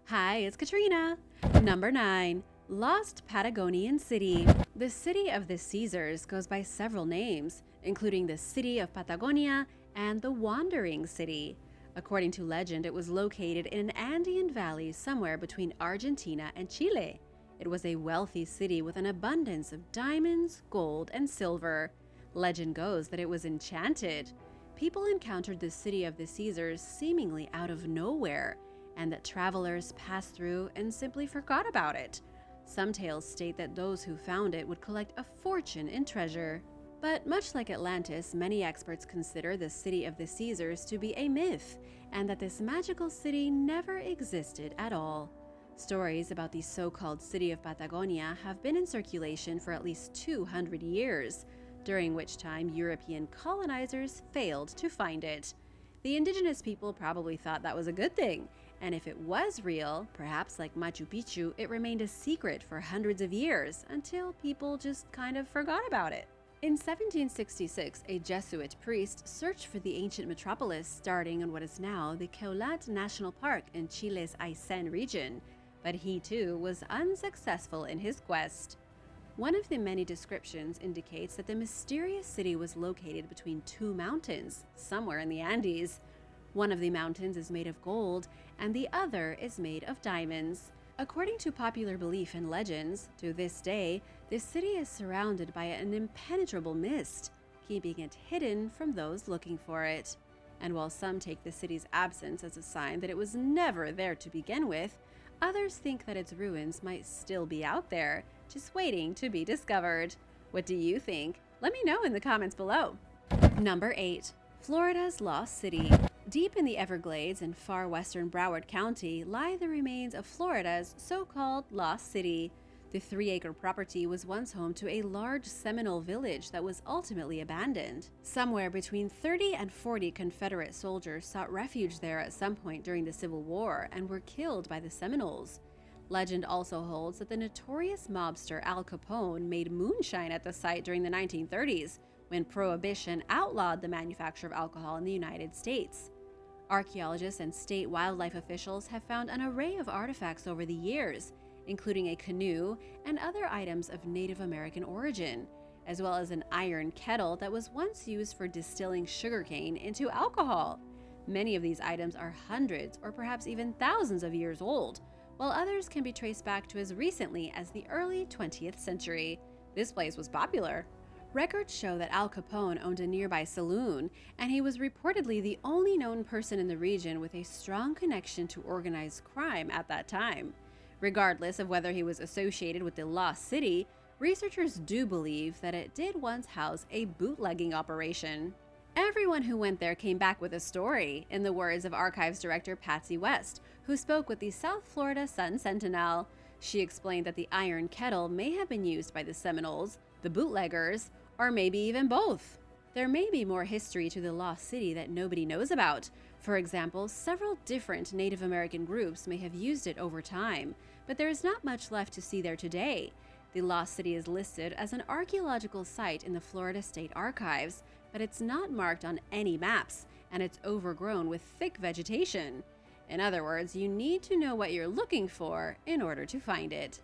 Hi, it's Katrina. Number 9. Lost Patagonian City. The city of the Caesars goes by several names, including the City of Patagonia and the Wandering City. According to legend, it was located in an Andean valley somewhere between Argentina and Chile. It was a wealthy city with an abundance of diamonds, gold, and silver. Legend goes that it was enchanted. People encountered the city of the Caesars seemingly out of nowhere, and that travelers passed through and simply forgot about it. Some tales state that those who found it would collect a fortune in treasure. But much like Atlantis, many experts consider the city of the Caesars to be a myth, and that this magical city never existed at all. Stories about the so-called city of Patagonia have been in circulation for at least 200 years, during which time European colonizers failed to find it. The indigenous people probably thought that was a good thing, and if it was real, perhaps like Machu Picchu, it remained a secret for hundreds of years until people just kind of forgot about it. In 1766, a Jesuit priest searched for the ancient metropolis starting in what is now the Queulat National Park in Chile's Aysén region, but he too was unsuccessful in his quest. One of the many descriptions indicates that the mysterious city was located between two mountains, somewhere in the Andes. One of the mountains is made of gold, and the other is made of diamonds. According to popular belief and legends, to this day, this city is surrounded by an impenetrable mist, keeping it hidden from those looking for it. And while some take the city's absence as a sign that it was never there to begin with, others think that its ruins might still be out there, just waiting to be discovered. What do you think? Let me know in the comments below. Number 8. Florida's Lost City. Deep in the Everglades in far western Broward County lie the remains of Florida's so-called Lost City. The 3-acre property was once home to a large Seminole village that was ultimately abandoned. Somewhere between 30 and 40 Confederate soldiers sought refuge there at some point during the Civil War and were killed by the Seminoles. Legend also holds that the notorious mobster Al Capone made moonshine at the site during the 1930s, when Prohibition outlawed the manufacture of alcohol in the United States. Archaeologists and state wildlife officials have found an array of artifacts over the years, including a canoe and other items of Native American origin, as well as an iron kettle that was once used for distilling sugarcane into alcohol. Many of these items are hundreds or perhaps even thousands of years old, while others can be traced back to as recently as the early 20th century. This place was popular. Records show that Al Capone owned a nearby saloon, and he was reportedly the only known person in the region with a strong connection to organized crime at that time. Regardless of whether he was associated with the Lost City, researchers do believe that it did once house a bootlegging operation. Everyone who went there came back with a story, in the words of Archives Director Patsy West, who spoke with the South Florida Sun-Sentinel. She explained that the iron kettle may have been used by the Seminoles, the bootleggers, or maybe even both. There may be more history to the Lost City that nobody knows about. For example, several different Native American groups may have used it over time, but there is not much left to see there today. The Lost City is listed as an archaeological site in the Florida State Archives, but it's not marked on any maps, and it's overgrown with thick vegetation. In other words, you need to know what you're looking for in order to find it.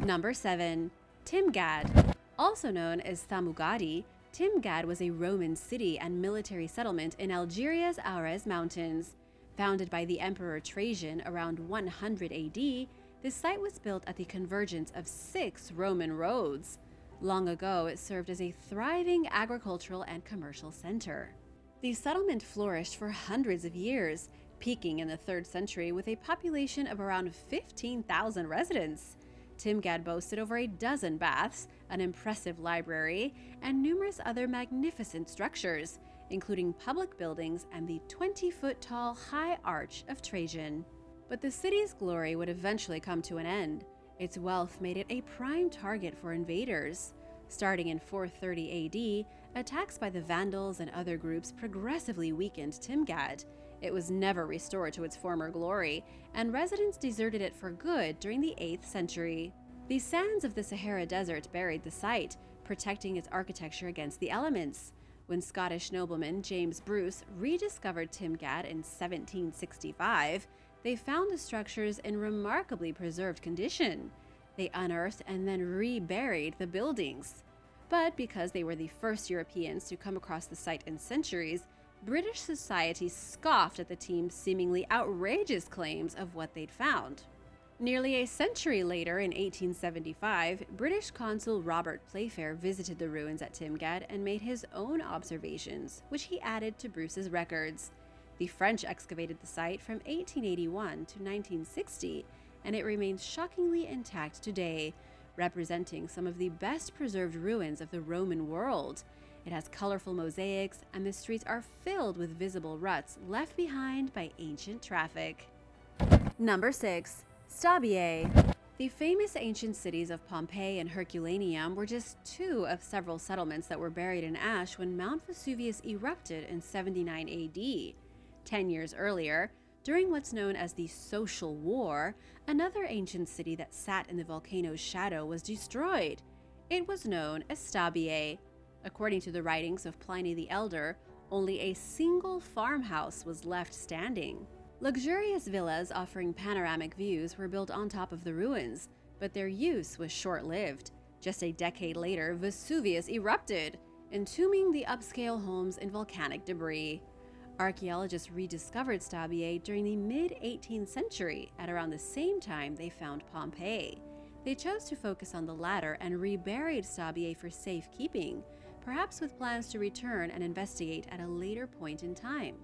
Number 7. Timgad. Also known as Thamugadi, Timgad was a Roman city and military settlement in Algeria's Aures Mountains. Founded by the Emperor Trajan around 100 AD, this site was built at the convergence of 6 Roman roads. Long ago, it served as a thriving agricultural and commercial center. The settlement flourished for hundreds of years, peaking in the 3rd century with a population of around 15,000 residents. Timgad boasted over a dozen baths, an impressive library, and numerous other magnificent structures, including public buildings and the 20-foot-tall High Arch of Trajan. But the city's glory would eventually come to an end. Its wealth made it a prime target for invaders. Starting in 430 AD, attacks by the Vandals and other groups progressively weakened Timgad. It was never restored to its former glory, and residents deserted it for good during the 8th century. The sands of the Sahara Desert buried the site, protecting its architecture against the elements. When Scottish nobleman James Bruce rediscovered Timgad in 1765, They found the structures in remarkably preserved condition. They unearthed and then reburied the buildings. But because they were the first Europeans to come across the site in centuries, British society scoffed at the team's seemingly outrageous claims of what they'd found. Nearly a century later, in 1875, British consul Robert Playfair visited the ruins at Timgad and made his own observations, which he added to Bruce's records. The French excavated the site from 1881 to 1960, and it remains shockingly intact today, representing some of the best preserved ruins of the Roman world. It has colorful mosaics, and the streets are filled with visible ruts left behind by ancient traffic. Number 6. Stobier. The famous ancient cities of Pompeii and Herculaneum were just two of several settlements that were buried in ash when Mount Vesuvius erupted in 79 AD. 10 years earlier, during what's known as the Social War, another ancient city that sat in the volcano's shadow was destroyed. It was known as Stobier. According to the writings of Pliny the Elder, only a single farmhouse was left standing. Luxurious villas offering panoramic views were built on top of the ruins, but their use was short-lived. Just a decade later, Vesuvius erupted, entombing the upscale homes in volcanic debris. Archaeologists rediscovered Stobier during the mid-18th century, at around the same time they found Pompeii. They chose to focus on the latter and reburied Stobier for safekeeping, perhaps with plans to return and investigate at a later point in time.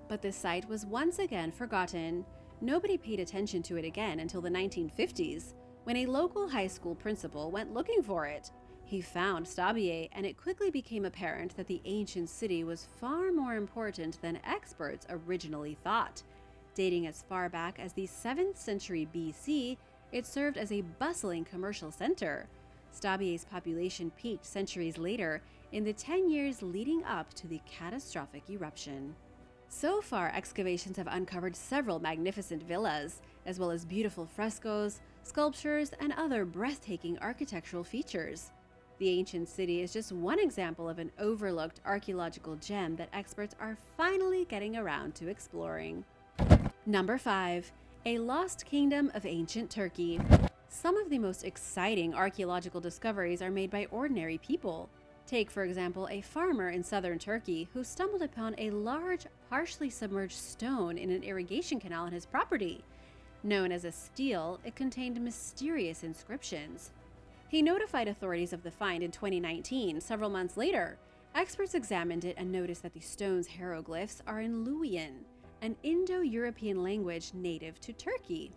But the site was once again forgotten. Nobody paid attention to it again until the 1950s, when a local high school principal went looking for it. He found Stobier, and it quickly became apparent that the ancient city was far more important than experts originally thought. Dating as far back as the 7th century BC, it served as a bustling commercial center. Stobier's population peaked centuries later, in the 10 years leading up to the catastrophic eruption. So far, excavations have uncovered several magnificent villas, as well as beautiful frescoes, sculptures, and other breathtaking architectural features. The ancient city is just one example of an overlooked archaeological gem that experts are finally getting around to exploring. Number 5. A lost kingdom of ancient Turkey. Some of the most exciting archaeological discoveries are made by ordinary people. Take, for example, a farmer in southern Turkey who stumbled upon a large, partially submerged stone in an irrigation canal on his property. Known as a stele, it contained mysterious inscriptions. He notified authorities of the find in 2019, several months later. Experts examined it and noticed that the stone's hieroglyphs are in Luwian, an Indo-European language native to Turkey.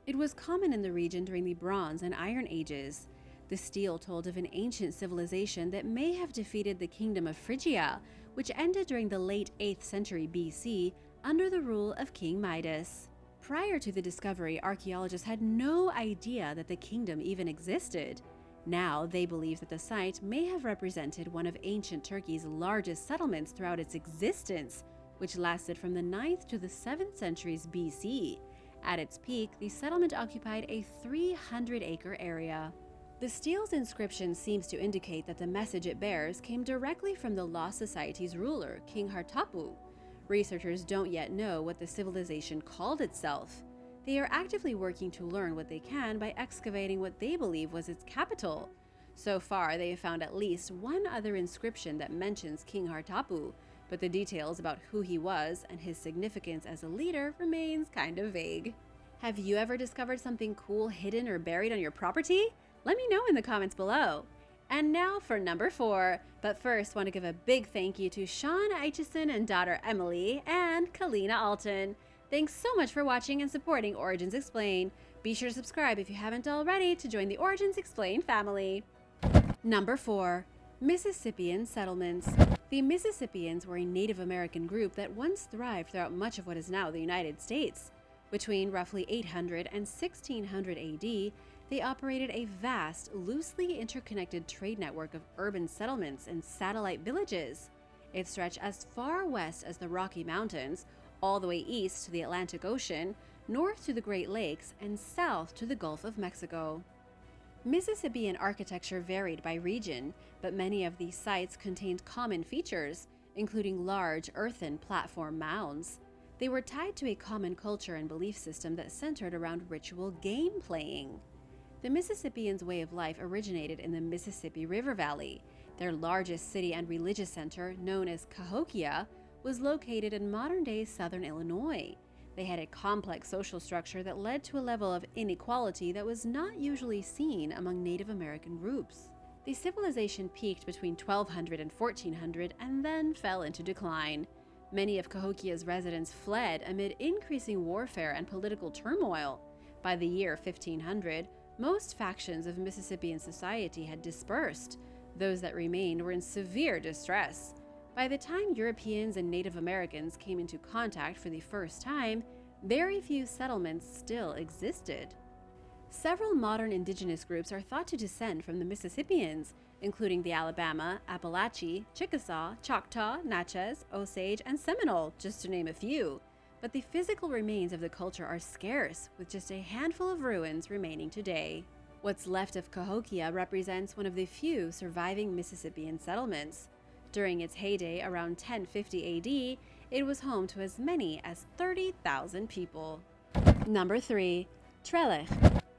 It was common in the region during the Bronze and Iron Ages. The stele told of an ancient civilization that may have defeated the kingdom of Phrygia, which ended during the late 8th century BC under the rule of King Midas. Prior to the discovery, archaeologists had no idea that the kingdom even existed. Now, they believe that the site may have represented one of ancient Turkey's largest settlements throughout its existence, which lasted from the 9th to the 7th centuries BC. At its peak, the settlement occupied a 300-acre area. The stele's inscription seems to indicate that the message it bears came directly from the Lost Society's ruler, King Hartapu. Researchers don't yet know what the civilization called itself. They are actively working to learn what they can by excavating what they believe was its capital. So far, they have found at least one other inscription that mentions King Hartapu, but the details about who he was and his significance as a leader remains kind of vague. Have you ever discovered something cool hidden or buried on your property? Let me know in the comments below. And now for number 4, but first want to give a big thank you to Sean Aitchison and daughter Emily and Kalina Alton. Thanks so much for watching and supporting Origins Explained. Be sure to subscribe if you haven't already to join the Origins Explained family. Number 4. Mississippian settlements. The Mississippiians were a Native American group that once thrived throughout much of what is now the United States. Between roughly 800 and 1600 AD, they operated a vast, loosely interconnected trade network of urban settlements and satellite villages. It stretched as far west as the Rocky Mountains, all the way east to the Atlantic Ocean, north to the Great Lakes, and south to the Gulf of Mexico. Mississippian architecture varied by region, but many of these sites contained common features, including large earthen platform mounds. They were tied to a common culture and belief system that centered around ritual game playing. The Mississippians' way of life originated in the Mississippi River Valley. Their largest city and religious center, known as Cahokia, was located in modern-day southern Illinois. They had a complex social structure that led to a level of inequality that was not usually seen among Native American groups. The civilization peaked between 1200 and 1400 and then fell into decline. Many of Cahokia's residents fled amid increasing warfare and political turmoil. By the year 1500, most factions of Mississippian society had dispersed. Those that remained were in severe distress. By the time Europeans and Native Americans came into contact for the first time, very few settlements still existed. Several modern indigenous groups are thought to descend from the Mississippians, including the Alabama, Appalachee, Chickasaw, Choctaw, Natchez, Osage, and Seminole, just to name a few. But the physical remains of the culture are scarce, with just a handful of ruins remaining today. What's left of Cahokia represents one of the few surviving Mississippian settlements. During its heyday around 1050 AD, it was home to as many as 30,000 people. Number 3. Trellis.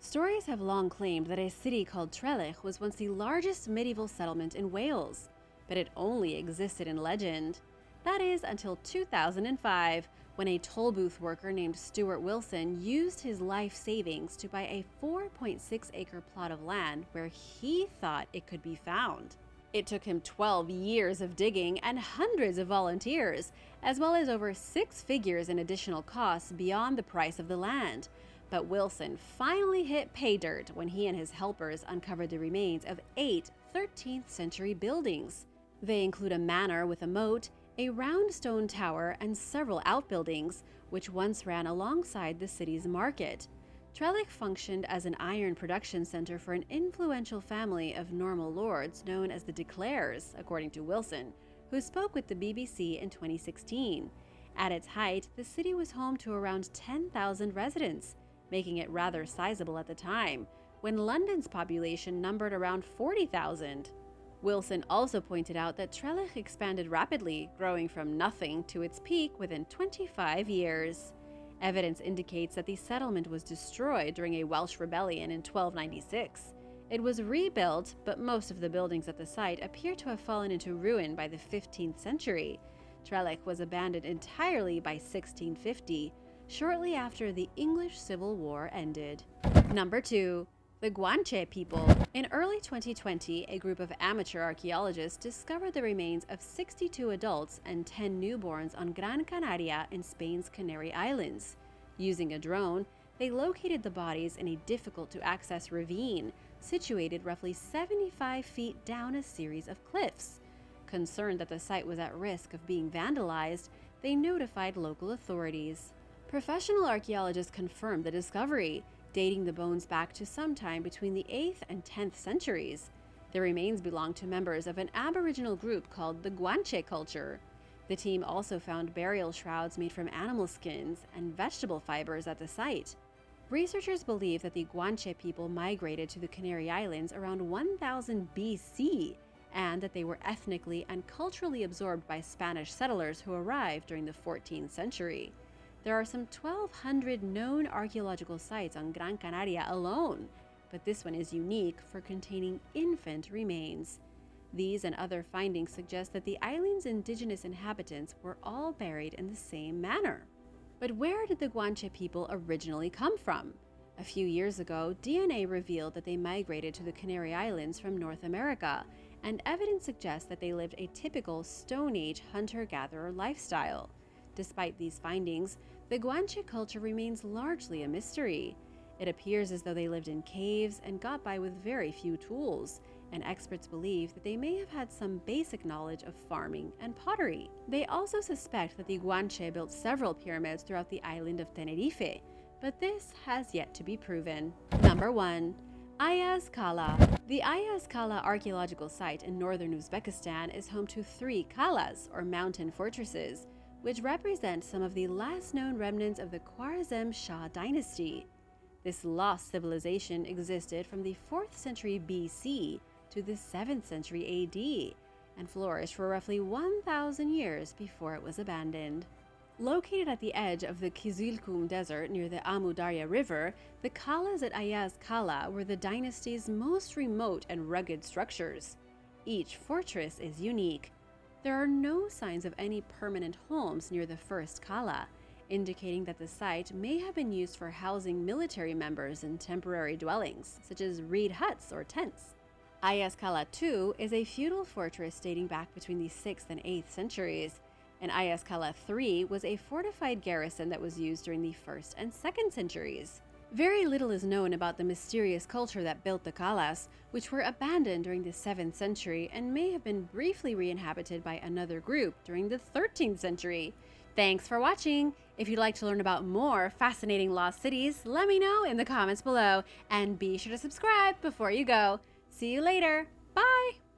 Stories have long claimed that a city called Trellis was once the largest medieval settlement in Wales, but it only existed in legend. That is until 2005, when a toll booth worker named Stuart Wilson used his life savings to buy a 4.6-acre plot of land where he thought it could be found. It took him 12 years of digging and hundreds of volunteers, as well as over 6 figures in additional costs beyond the price of the land. But Wilson finally hit pay dirt when he and his helpers uncovered the remains of 8 13th century buildings. They include a manor with a moat, a round stone tower, and several outbuildings, which once ran alongside the city's market. Trellis functioned as an iron production center for an influential family of Norman lords known as the De Clares, according to Wilson, who spoke with the BBC in 2016. At its height, the city was home to around 10,000 residents, making it rather sizable at the time, when London's population numbered around 40,000. Wilson also pointed out that Trellis expanded rapidly, growing from nothing to its peak within 25 years. Evidence indicates that the settlement was destroyed during a Welsh rebellion in 1296. It was rebuilt, but most of the buildings at the site appear to have fallen into ruin by the 15th century. Trellis was abandoned entirely by 1650, shortly after the English Civil War ended. Number 2. The Guanche People. In early 2020, a group of amateur archaeologists discovered the remains of 62 adults and 10 newborns on Gran Canaria in Spain's Canary Islands. Using a drone, they located the bodies in a difficult-to-access ravine situated roughly 75 feet down a series of cliffs. Concerned that the site was at risk of being vandalized, they notified local authorities. Professional archaeologists confirmed the discovery, dating the bones back to sometime between the 8th and 10th centuries. The remains belong to members of an Aboriginal group called the Guanche culture. The team also found burial shrouds made from animal skins and vegetable fibers at the site. Researchers believe that the Guanche people migrated to the Canary Islands around 1000 BC, and that they were ethnically and culturally absorbed by Spanish settlers who arrived during the 14th century. There are some 1,200 known archaeological sites on Gran Canaria alone, but this one is unique for containing infant remains. These and other findings suggest that the island's indigenous inhabitants were all buried in the same manner. But where did the Guanche people originally come from? A few years ago, DNA revealed that they migrated to the Canary Islands from North America, and evidence suggests that they lived a typical Stone Age hunter-gatherer lifestyle. Despite these findings, the Guanche culture remains largely a mystery. It appears as though they lived in caves and got by with very few tools, and experts believe that they may have had some basic knowledge of farming and pottery. They also suspect that the Guanche built several pyramids throughout the island of Tenerife, but this has yet to be proven. Number 1. Ayaz Kala. The Ayaz Kala archaeological site in northern Uzbekistan is home to 3 kalas, or mountain fortresses, which represent some of the last known remnants of the Khwarezm Shah dynasty. This lost civilization existed from the 4th century BC to the 7th century AD, and flourished for roughly 1,000 years before it was abandoned. Located at the edge of the Kizilkum Desert near the Amu Darya River, the Kalas at Ayaz Kala were the dynasty's most remote and rugged structures. Each fortress is unique. There are no signs of any permanent homes near the first Kala, indicating that the site may have been used for housing military members in temporary dwellings, such as reed huts or tents. Ayaz Kala II is a feudal fortress dating back between the 6th and 8th centuries, and Ayaz Kala III was a fortified garrison that was used during the 1st and 2nd centuries. Very little is known about the mysterious culture that built the Kalas, which were abandoned during the 7th century and may have been briefly re-inhabited by another group during the 13th century. Thanks for watching! If you'd like to learn about more fascinating lost cities, let me know in the comments below, and be sure to subscribe before you go. See you later! Bye!